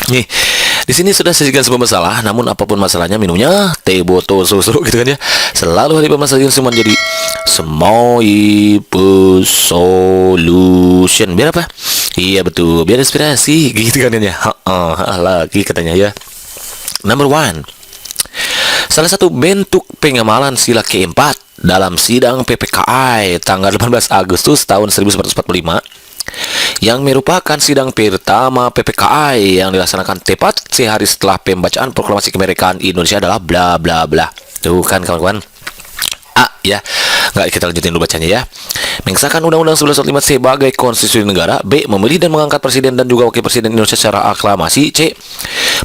Nih, di sini sudah sajikan sebuah masalah, namun apapun masalahnya minumnya teh botol susu gitu kan ya. Selalu hari permasalahan semua jadi Semoipu Solution. Biar apa? Iya betul, biar inspirasi gitu kan ya. Lagi katanya ya. Number one. Salah satu bentuk pengamalan sila keempat dalam sidang PPKI tanggal 18 Agustus tahun 1945 yang merupakan sidang pertama PPKI yang dilaksanakan tepat sehari setelah pembacaan proklamasi kemerdekaan Indonesia adalah bla bla bla. Tuh kan kawan-kawan. Ya, nggak, kita lanjutin dulu bacanya ya. Mengesahkan Undang-Undang 1145 sebagai konstitusi negara. B. Memilih dan mengangkat presiden dan juga wakil presiden Indonesia secara aklamasi. C.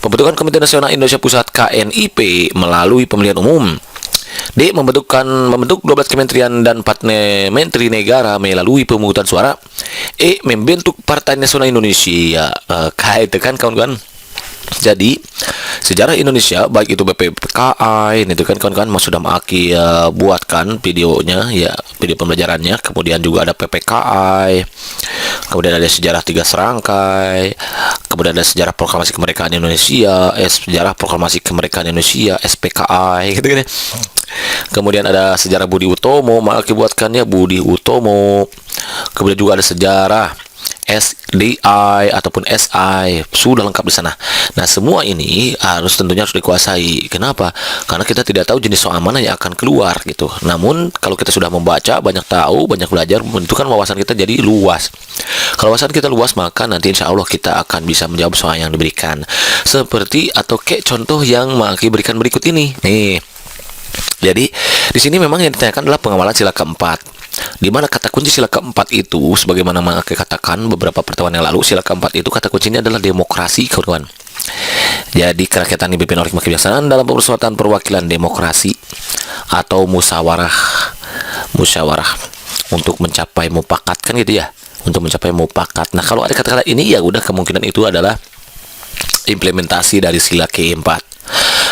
Pembentukan Komite Nasional Indonesia Pusat KNIP melalui pemilihan umum. D. Membentuk 12 kementerian dan 4 menteri negara melalui pemungutan suara. E. Membentuk Partai Nasional Indonesia. Itu kan kawan-kawan. Jadi sejarah Indonesia baik itu BPKI itu kan kawan-kawan sudah Maki buatkan videonya ya, video pembelajarannya. Kemudian juga ada PPKI, kemudian ada sejarah tiga serangkai, kemudian ada sejarah proklamasi kemerdekaan Indonesia, sejarah proklamasi kemerdekaan Indonesia SPKI gitu kan ya. Kemudian ada sejarah Budi Utomo, Maki buatkannya Budi Utomo. Kemudian juga ada sejarah SDI ataupun SI, sudah lengkap di sana. Nah, semua ini tentunya harus dikuasai. Kenapa? Karena kita tidak tahu jenis soal mana yang akan keluar gitu. Namun kalau kita sudah membaca, banyak tahu, banyak belajar, itu kan wawasan kita jadi luas. Kalau wawasan kita luas, maka nanti insya Allah kita akan bisa menjawab soal yang diberikan. Seperti atau kayak contoh yang Maki berikan berikut ini. Nih. Jadi di sini memang yang ditanyakan adalah pengamalan sila keempat. Di mana kata kunci sila keempat itu, sebagaimana Maki katakan beberapa pertemuan yang lalu, sila keempat itu kata kuncinya adalah demokrasi, kawan-kawan. Jadi kerakyatan dipimpin oleh kebijaksanaan dalam persuatan perwakilan demokrasi atau musyawarah untuk mencapai mufakat kan gitu ya, untuk mencapai mufakat. Nah, kalau ada kata-kata ini ya udah kemungkinan itu adalah implementasi dari sila keempat.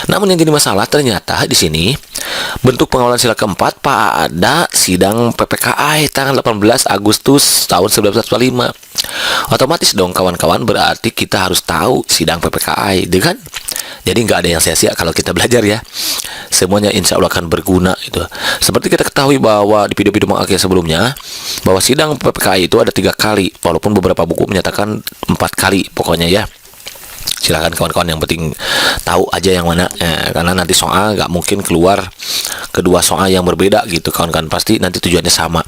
Namun yang jadi masalah ternyata di sini bentuk pengawalan sila keempat pada sidang PPKI tanggal 18 Agustus tahun 1945. Otomatis dong kawan-kawan, berarti kita harus tahu sidang PPKI, kan? Jadi nggak ada yang sia-sia kalau kita belajar ya. Semuanya insya Allah akan berguna itu. Seperti kita ketahui bahwa di video-video Maki sebelumnya bahwa sidang PPKI itu ada 3 kali, walaupun beberapa buku menyatakan 4 kali pokoknya ya. Silahkan kawan-kawan yang penting tahu aja yang mana karena nanti soal nggak mungkin keluar kedua soal yang berbeda gitu kawan-kawan, pasti nanti tujuannya sama.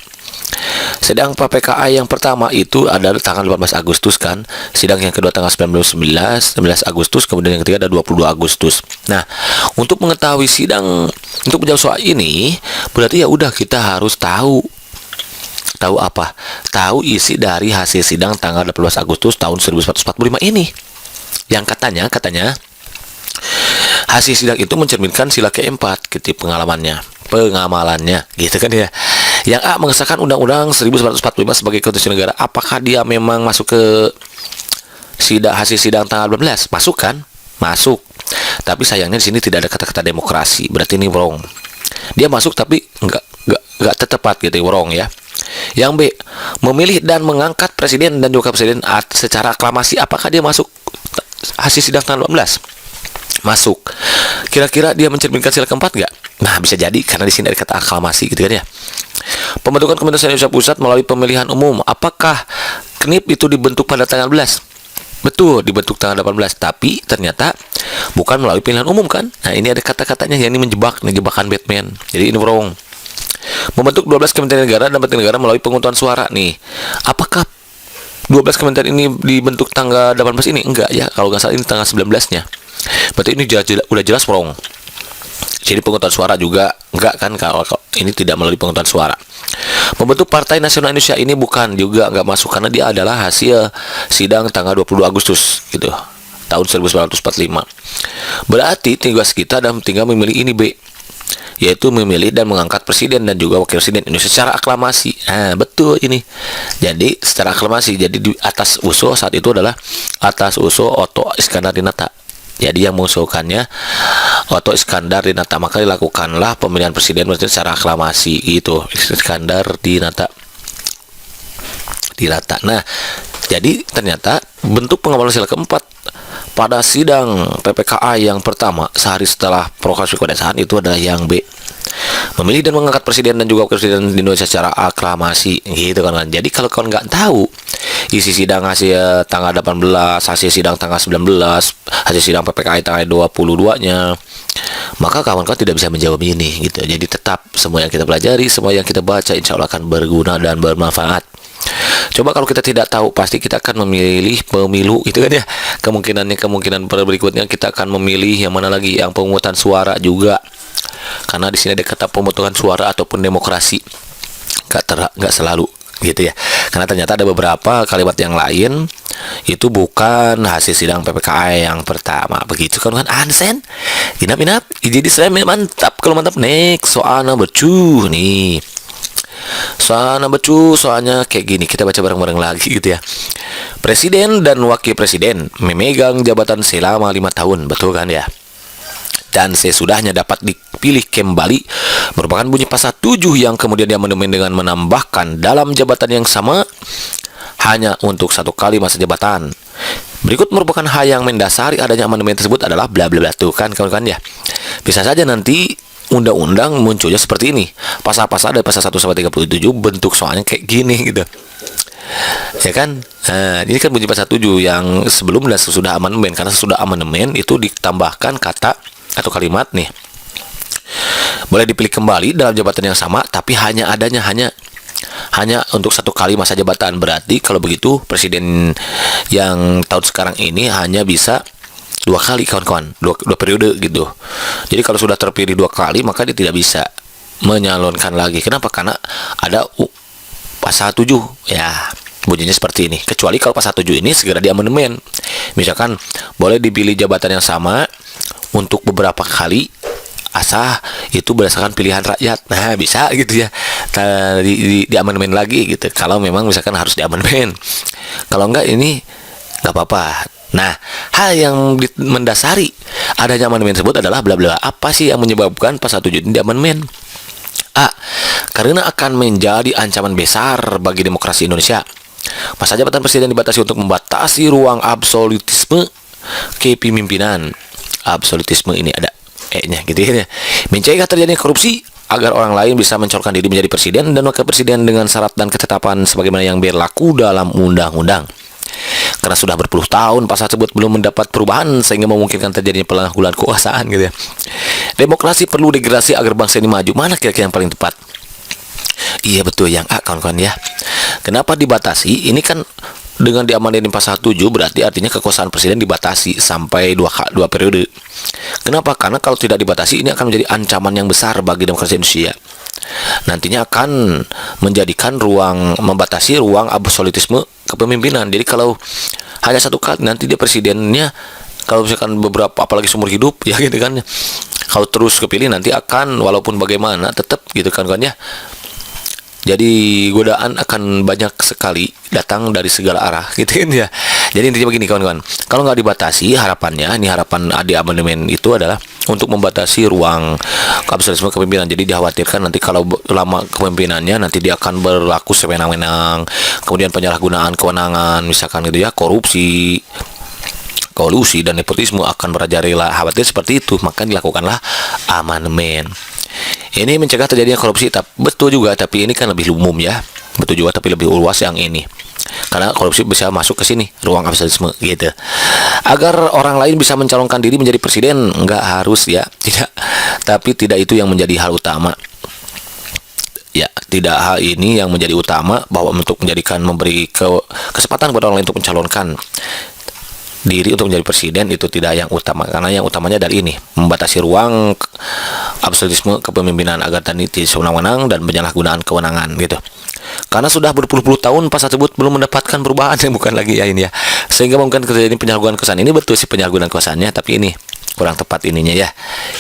Sidang PPKI yang pertama itu ada tanggal 18 Agustus kan, sidang yang kedua tanggal 19 Agustus, kemudian yang ketiga ada 22 Agustus. Nah, untuk mengetahui untuk menjawab soal ini berarti ya udah kita harus tahu apa? Tahu isi dari hasil sidang tanggal 18 Agustus tahun 1945 ini. Yang katanya hasil sidang itu mencerminkan sila keempat gitu pengamalannya gitu kan ya. Yang A mengesahkan Undang-Undang 1945 sebagai konstitusi negara. Apakah dia memang masuk ke hasil sidang tanggal 12? Masuk kan? Masuk. Tapi sayangnya di sini tidak ada kata-kata demokrasi. Berarti ini wrong. Dia masuk tapi enggak tepat gitu, wrong ya. Yang B, memilih dan mengangkat presiden dan juga presiden secara aklamasi. Apakah dia masuk hasil sidang tanggal 18? Masuk. Kira-kira dia mencerminkan sila keempat nggak? Nah, bisa jadi karena di sini ada kata aklamasi gitu kan ya. Pembentukan Komite Nasional Indonesia Pusat melalui pemilihan umum. Apakah KNIP itu dibentuk pada tanggal 18? Betul, dibentuk tanggal 18, tapi ternyata bukan melalui pemilihan umum kan? Nah, ini ada kata-katanya yang ini jebakan Batman. Jadi ini wrong. Membentuk 12 kementerian negara dan menteri negara melalui penguntutan suara nih. Apakah 12 kementerian ini dibentuk tanggal 18 ini? Enggak ya, kalau nggak salah ini tanggal 19-nya. Berarti ini udah jelas wrong. Jadi penguntutan suara juga enggak kan, kalau ini tidak melalui penguntutan suara. Membentuk Partai Nasional Indonesia ini bukan, juga enggak masuk karena dia adalah hasil sidang tanggal 22 Agustus gitu, tahun 1945. Berarti tugas kita dan tinggal memilih ini B, yaitu memilih dan mengangkat presiden dan juga wakil presiden Indonesia secara aklamasi. Nah, betul ini. Jadi secara aklamasi. Jadi di atas usul saat itu adalah atas usul Otto Iskandar Dinata. Jadi yang mengusulkannya Otto Iskandar Dinata, maka dilakukanlah pemilihan presiden secara aklamasi gitu. Iskandar Dinata. Nah, jadi ternyata bentuk pengawalan sila keempat pada sidang PPKA yang pertama sehari setelah proklamasi kemerdekaan itu adalah yang B. Memilih dan mengangkat presiden dan juga presiden di Indonesia secara aklamasi gitu kan. Jadi kalau kalian nggak tahu isi sidang hasil tanggal 18, hasil sidang tanggal 19, hasil sidang PPKI tanggal 22-nya, maka kawan-kawan tidak bisa menjawab ini gitu. Jadi tetap semua yang kita pelajari, semua yang kita baca insya Allah akan berguna dan bermanfaat. Coba kalau kita tidak tahu, pasti kita akan memilih pemilu gitu kan ya. Kemungkinan berikutnya kita akan memilih yang mana lagi, yang pemungutan suara juga. Karena di sini ada kata pemungutan suara ataupun demokrasi. Nggak selalu gitu ya. Karena ternyata ada beberapa kalimat yang lain itu bukan hasil sidang PPKI yang pertama. Begitu kan Ansen? Inap. Jadi saya mantap. Kalau mantap next soal nomor 2 nih. Soal nomor 2 soalnya kayak gini, kita baca bareng-bareng lagi gitu ya. Presiden dan wakil presiden memegang jabatan selama 5 tahun, betul kan ya? Dan sesudahnya dapat dipilih kembali merupakan bunyi pasal 7 yang kemudian diamandemen dengan menambahkan dalam jabatan yang sama hanya untuk 1 kali masa jabatan. Berikut merupakan hal yang mendasari adanya amandemen tersebut adalah bla bla bla, tuh kan kawan-kawan ya. Bisa saja nanti undang-undang munculnya seperti ini. Pasal-pasal dari pasal 1 sampai 37 bentuk soalnya kayak gini gitu. Ya kan? Nah, ini kan bunyi pasal 7 yang sebelum dan sesudah amandemen. Karena sesudah amandemen itu ditambahkan kata atau kalimat nih. Boleh dipilih kembali dalam jabatan yang sama, tapi hanya untuk 1 kali masa jabatan. Berarti kalau begitu presiden yang tahun sekarang ini hanya bisa 2 kali kawan-kawan, 2 periode gitu. Jadi kalau sudah terpilih 2 kali maka dia tidak bisa menyalonkan lagi. Kenapa? Karena ada pasal 7 ya, bunyinya seperti ini. Kecuali kalau pasal 7 ini segera diamandemen. Misalkan boleh dipilih jabatan yang sama untuk beberapa kali asal itu berdasarkan pilihan rakyat. Nah, bisa gitu ya. Di amandemen lagi gitu. Kalau memang misalkan harus diamandemen. Kalau enggak ini enggak apa-apa. Nah, hal yang mendasari adanya amandemen tersebut adalah bla bla. Apa sih yang menyebabkan pasal 7 ini diamandemen? A. Karena akan menjadi ancaman besar bagi demokrasi Indonesia. Masa jabatan presiden dibatasi untuk membatasi ruang absolutisme kepemimpinan. Absolutisme ini ada E-nya gitu ya. Mencegah terjadinya korupsi agar orang lain bisa mencalonkan diri menjadi presiden dan wakil presiden dengan syarat dan ketetapan sebagaimana yang berlaku dalam undang-undang. Karena sudah berpuluh tahun pasal tersebut belum mendapat perubahan sehingga memungkinkan terjadinya penyalahgunaan kekuasaan gitu ya. Demokrasi perlu degradasi agar bangsa ini maju. Mana kira-kira yang paling tepat? Iya betul yang A kawan-kawan ya. Kenapa dibatasi? Ini kan dengan diamandemen pasal 7 berarti artinya kekuasaan presiden dibatasi sampai 2 periode. Kenapa? Karena kalau tidak dibatasi ini akan menjadi ancaman yang besar bagi demokrasi Indonesia. Nantinya akan menjadikan membatasi ruang absolutisme kepemimpinan. Jadi kalau hanya 1 kali nanti dia presidennya, kalau misalkan beberapa apalagi seumur hidup ya gitu kan. Kalau terus kepilih nanti akan walaupun bagaimana tetap gitu kan ya. Jadi godaan akan banyak sekali datang dari segala arah gitu kan ya. Jadi intinya begini kawan-kawan, kalau nggak dibatasi harapannya, ini harapan di amandemen itu adalah untuk membatasi ruang absolutisme kepemimpinan. Jadi dikhawatirkan nanti kalau lama kepemimpinannya nanti dia akan berlaku sewenang-wenang, kemudian penyalahgunaan kewenangan misalkan gitu ya, korupsi, kolusi dan nepotisme akan merajalela. Khawatir seperti itu, maka dilakukanlah amandemen. Ini mencegah terjadinya korupsi, betul juga, tapi ini kan lebih umum ya. Betul juga, tapi lebih luas yang ini. Karena korupsi bisa masuk ke sini, ruang absolutisme gitu. Agar orang lain bisa mencalonkan diri menjadi presiden, enggak harus ya, tidak. Tapi tidak itu yang menjadi hal utama. Ya, tidak hal ini yang menjadi utama bahwa untuk memberi kesempatan kepada orang lain untuk mencalonkan diri untuk menjadi presiden itu tidak yang utama, karena yang utamanya dari ini membatasi ruang absolutisme kepemimpinan agar tadi sewenang-wenang dan penyalahgunaan kewenangan gitu. Karena sudah berpuluh-puluh tahun pasal tersebut belum mendapatkan perubahan yang bukan lagi ya ini ya, sehingga mungkin terjadi penyalahgunaan kekuasaan. Ini betul sih penyalahgunaan kekuasaannya, tapi ini kurang tepat ininya ya.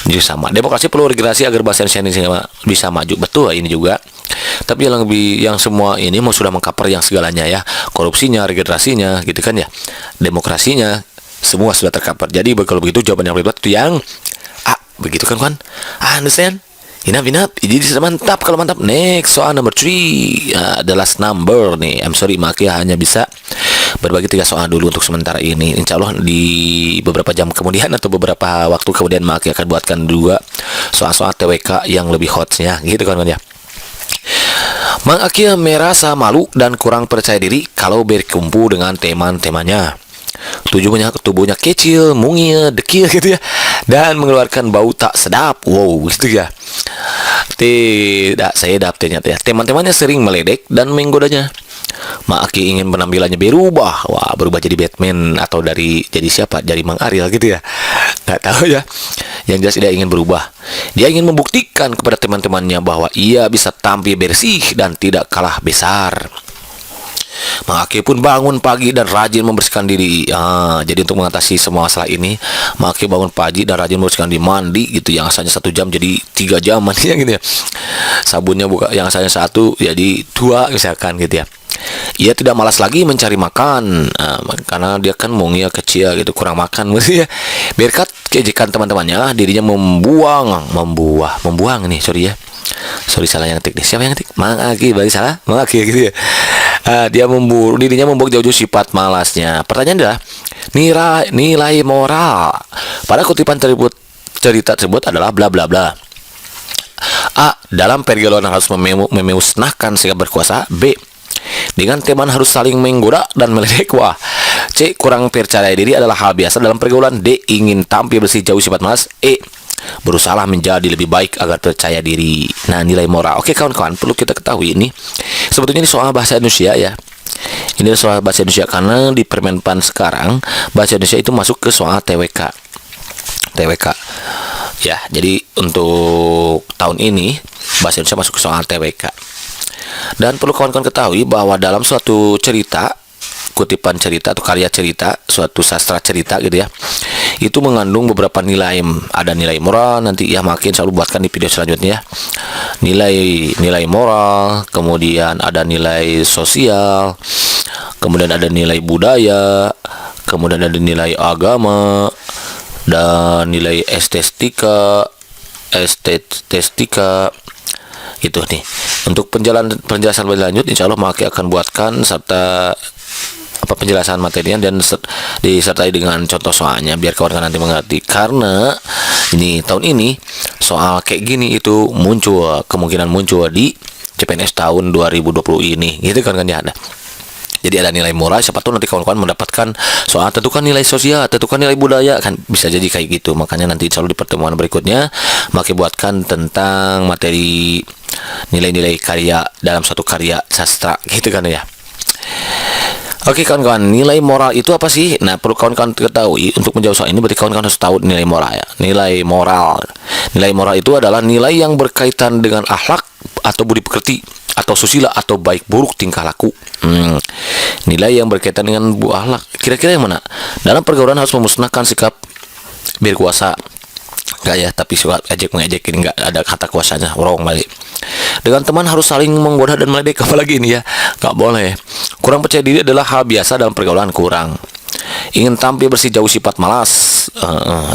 Ini sama. Demokrasi perlu regenerasi agar bangsa Indonesia ini bisa maju. Betul ini juga. Tapi yang semua ini mau sudah mengcover yang segalanya ya, korupsinya, regenerasinya gitu kan ya, demokrasinya semua sudah tercover. Jadi kalau begitu jawaban yang paling tepat itu yang A, begitu kan? Understand? Inap. Jadi mantap. Kalau mantap, next soal number 3, the last number nih. I'm sorry, Maki hanya bisa berbagi 3 soal dulu untuk sementara ini. Insya Allah di beberapa jam kemudian atau beberapa waktu kemudian Mak Aki akan buatkan juga soal-soal TWK yang lebih hotnya gitu kan ya. Mang Aki merasa malu dan kurang percaya diri kalau berkumpul dengan teman-temannya. Tubuhnya kecil, mungil, dekil gitu ya, dan mengeluarkan bau tak sedap. Wow, gitu ya. Tidak sedap ternyata ya. Teman-temannya sering meledek dan menggodanya. Mak Aki ingin penampilannya berubah. Wah, berubah jadi Batman atau jadi siapa? Jadi Mang Ariel gitu ya. Nggak tahu ya. Yang jelas dia ingin berubah. Dia ingin membuktikan kepada teman-temannya bahwa ia bisa tampil bersih dan tidak kalah besar. Mak Aki pun bangun pagi dan rajin membersihkan diri. Jadi untuk mengatasi semua masalah ini, Mak Aki bangun pagi dan rajin membersihkan diri, mandi gitu. Yang asalnya 1 jam jadi 3 jam mandinya gitu ya. Sabunnya yang asalnya 1 jadi 2 misalkan gitu ya. Ia tidak malas lagi mencari makan, karena dia kan mungil kecil gitu, kurang makan gitu ya. Berkat keejekan teman-temannya, dirinya membuang nih, sorry salah yang ngetik nih. Siapa yang ngetik? Mang Aki, berarti salah Mang Aki gitu ya. Dia dirinya membuang jauh-jauh sifat malasnya. Pertanyaan adalah nilai moral pada kutipan cerita tersebut adalah bla bla bla. A. Dalam pergaulan harus memusnahkan sikap berkuasa. B. Dengan teman harus saling menggoda dan meledek. Wah. C. Kurang percaya diri adalah hal biasa dalam pergaulan. D. Ingin tampil bersih jauh sifat malas. E. Berusaha menjadi lebih baik agar percaya diri. Nah, nilai moral. Oke kawan-kawan, perlu kita ketahui ini sebetulnya ini soal bahasa Indonesia ya. Ini soal bahasa Indonesia karena di Permenpan sekarang bahasa Indonesia itu masuk ke soal TWK. Ya, jadi untuk tahun ini bahasa Indonesia masuk ke soal TWK. Dan perlu kawan-kawan ketahui bahwa dalam suatu cerita, kutipan cerita atau karya cerita, suatu sastra cerita gitu ya, itu mengandung beberapa nilai. Ada nilai moral, nanti ya makin selalu buatkan di video selanjutnya ya. Nilai moral, kemudian ada nilai sosial, kemudian ada nilai budaya, kemudian ada nilai agama, dan nilai estetika itu nih. Untuk penjelasan lebih lanjut, insya Allah Mak Aki akan buatkan serta penjelasan materinya dan disertai dengan contoh soalnya biar kawan-kawan nanti mengerti. Karena ini tahun ini soal kayak gini itu kemungkinan muncul di CPNS tahun 2020 ini gitu kan ya. Ada. Jadi ada nilai moral, siapa tahu nanti kawan-kawan mendapatkan soal tentukan nilai sosial, tentukan nilai budaya, kan bisa jadi kayak gitu. Makanya nanti insya Allah di pertemuan berikutnya Mak Aki buatkan tentang materi nilai-nilai karya dalam suatu karya sastra gitu kan ya. Oke kawan-kawan, nilai moral itu apa sih? Nah, perlu kawan-kawan ketahui untuk menjawab soal ini berarti kawan-kawan harus tahu nilai moral ya. Nilai moral itu adalah nilai yang berkaitan dengan akhlak atau budi pekerti atau susila atau baik buruk tingkah laku. Nilai yang berkaitan dengan akhlak. Kira-kira yang mana? Dalam pergaulan harus memusnahkan sikap berkuasa. Enggak ya, tapi suka ejek-mengejek ini enggak ada kata kuasanya, wrong balik. Dengan teman harus saling menggoda dan meledek, apalagi ini ya, enggak boleh. Kurang percaya diri adalah hal biasa dalam pergaulan kurang. Ingin tampil bersih jauh sifat malas,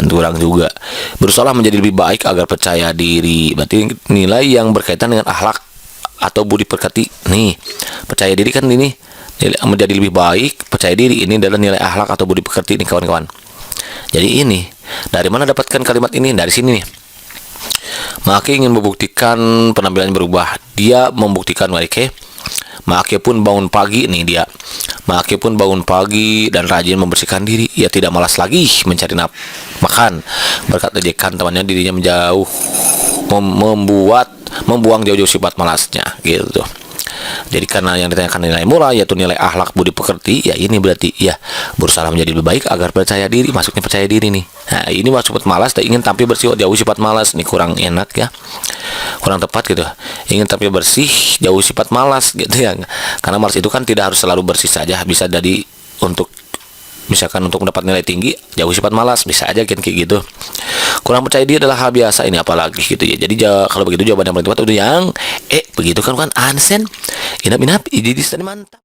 kurang juga. Berusaha menjadi lebih baik agar percaya diri. Berarti nilai yang berkaitan dengan akhlak atau budi pekerti. Nih, percaya diri kan ini menjadi lebih baik, percaya diri ini adalah nilai akhlak atau budi pekerti nih kawan-kawan. Jadi ini, dari mana dapatkan kalimat ini? Dari sini nih. Mak Aki ingin membuktikan penampilannya berubah. Dia membuktikan Mak Aki pun bangun pagi nih dia. Mak Aki pun bangun pagi dan rajin membersihkan diri. Ia tidak malas lagi mencari makan. Berkat ejekan temannya, dirinya membuang jauh-jauh sifat malasnya gitu. Jadi karena yang ditanyakan nilai moral yaitu nilai akhlak budi pekerti, ya ini berarti ya berusaha menjadi lebih baik agar percaya diri. Masuknya percaya diri nih. Nah, ini maksud malas, tak ingin tampil bersih jauh sifat malas. Ini kurang enak ya, kurang tepat gitu. Ingin tampil bersih jauh sifat malas gitu ya. Karena malas itu kan tidak harus selalu bersih saja, bisa jadi untuk misalkan untuk mendapat nilai tinggi jauh sifat malas, bisa aja kan kayak gitu. Kurang percaya diri adalah hal biasa, ini apalagi gitu ya. Jadi kalau begitu jawaban yang paling tepat itu yang begitu kan Ansen. Inap jadi mantap.